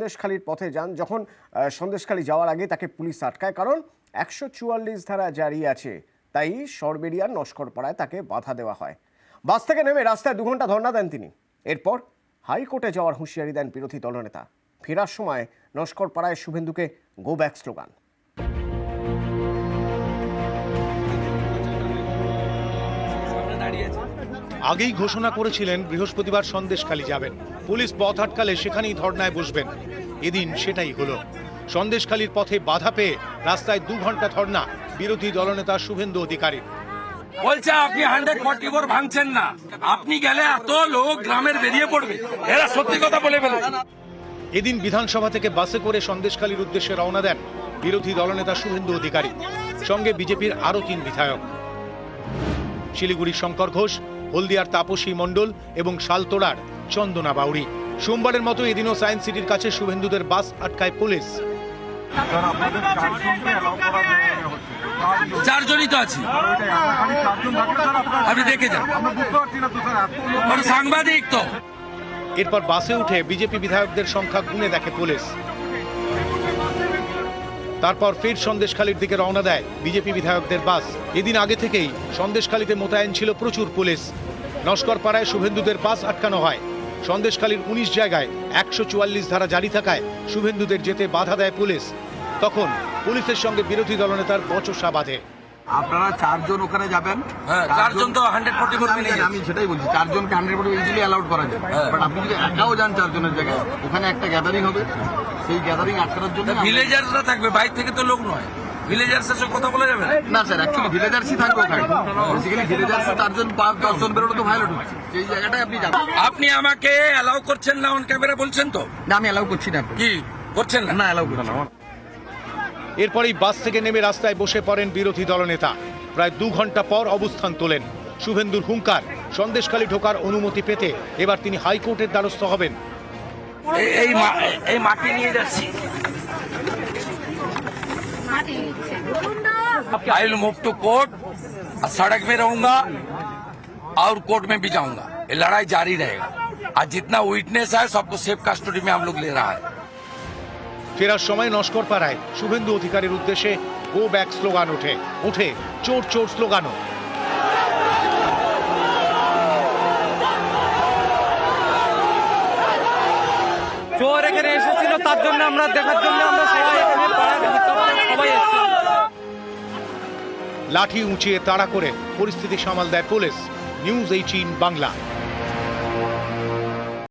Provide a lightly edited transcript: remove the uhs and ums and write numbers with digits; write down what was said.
সন্দেশখালীর পথে যান। যখন সন্দেশখালী যাওয়ার আগে তাকে পুলিশ আটকায়, কারণ 144 ধারা জারি আছে। তাই সরবেরিয়ার নস্করপাড়ায় তাকে বাধা দেওয়া হয়। বাস থেকে নেমে রাস্তায় 2 ঘন্টা ধর্ণা দেন তিনি। এরপর হাইকোর্টে যাওয়ার হুঁশিয়ারি দেন বিরোধী দলনেতা। ফেরার সময় নস্করপাড়ায় শুভেন্দুকে গো ব্যাক স্লোগান। আগেই ঘোষণা করেছিলেন বৃহস্পতিবার সন্দেশখালী যাবেন। পুলিশ পথ আটকালে সেখানেই ধর্নায় বসবেন। এদিন সেটাই হলো। সন্দেশখালীর পথে বাধা পেয়ে রাস্তায় 2 ঘন্টা ধর্না বিরোধী দলনেতা শুভেন্দু অধিকারী। বলছে আপনি 144 ভাঙছেন না, আপনি গেলে এত লোক গ্রামের বেরিয়ে পড়বে, এরা সত্যি কথা বলে ফেলেছে। এদিন বিধানসভা থেকে বাসে করে সন্দেশখালীর উদ্দেশ্যে রওনা দেন বিরোধী দলনেতা শুভেন্দু অধিকারী, সঙ্গে বিজেপির আরও 3 বিধায়ক। শিলিগুড়ির শঙ্কর ঘোষ, হলদিয়ার তাপসী মণ্ডল এবং শালতোড়ার চন্দনা বাউরি। সোমবারের মতো এদিনও সায়েন্স সিটির কাছে শুভেন্দুদের বাস আটকায় পুলিশ। 4 জনই তো আছি, আপনি দেখে যান, সাংবাদিক তো। এরপর বাসে উঠে বিজেপি বিধায়কদের সংখ্যা গুনে দেখে পুলিশ। তারপর ফের সন্দেশখালীর দিকে রওনা দেয় বিজেপি বিধায়কদের বাস। এদিন আগে থেকেই সন্দেশখালীতে মোতায়েন ছিল প্রচুর পুলিশ। নস্করপাড়ায় শুভেন্দুদের বাস আটকানো হয়। সন্দেশখালীর 19 জায়গায় 144 ধারা জারি থাকায় শুভেন্দুদের যেতে বাধা দেয় পুলিশ। তখন পুলিশের সঙ্গে বিরোধী দলনেতার বচসা বাঁধে। আপনারা 4 জন ওখানে যাবেন, 4 জন তো 144 আমি সেটাই বলছি, 4 জনকে 144 ইজিলি অ্যালাউড করা যায়। বাট আপনি যদি একাও যান 4 জনের জায়গায়, ওখানে একটা গ্যাদারিং হবে, সেই গ্যাদারিং আটকানোর জন্য ভিলেজার্সরা থাকবে, বাইরে থেকে তো লোক নয়। ভিলেজার্সের সঙ্গে কথা বলা যাবে না স্যার, অ্যাকচুয়ালি ভিলেজার্সই থাকবে ওখানে। বেসিক্যালি ভিলেজার্স 4 জন 5-10 জন বেরোলে তো ভায়োলেট হচ্ছে, সেই জায়গাটায় আপনি যাবেন। আপনি আমাকে অ্যালাউ করছেন না অন ক্যামেরা বলছেন তো? না, আমি অ্যালাউ করছি না। কি করছেন না? না, অ্যালাউ করছি না। এরপরই বাস থেকে নেমে রাস্তায় বসে পড়েন বিরোধী দলনেতা। প্রায় 2 ঘন্টা পর অবস্থান তোলেন। শুভেন্দুর হুঙ্কার, সন্দেশখালী ঢোকার অনুমতি পেতে এবার তিনি হাইকোর্টের দ্বারস্থ হবেন। এই মাটি নিয়ে যাচ্ছি। I will move to court, सड़क में रहूंगा और कोर्ट में भी जाऊंगा। ये लड़ाई जारी रहेगा। आज जितना विटनेस है सबको सेफ कस्टडी में हम लोग ले रहा है। ফেরার সময় নস্করপাড়ায় শুভেন্দু অধিকারীর উদ্দেশ্যে গো ব্যাক স্লোগান ওঠে চোর চোর স্লোগানও। চোর এখানে এসেছিল, তার জন্য আমরা দেখার জন্য আমরা সবাই এখানে সবাই এসেছিলাম। লাঠি উঁচিয়ে তাড়া করে পরিস্থিতি সামাল দেয় পুলিশ। নিউজ 18 বাংলা।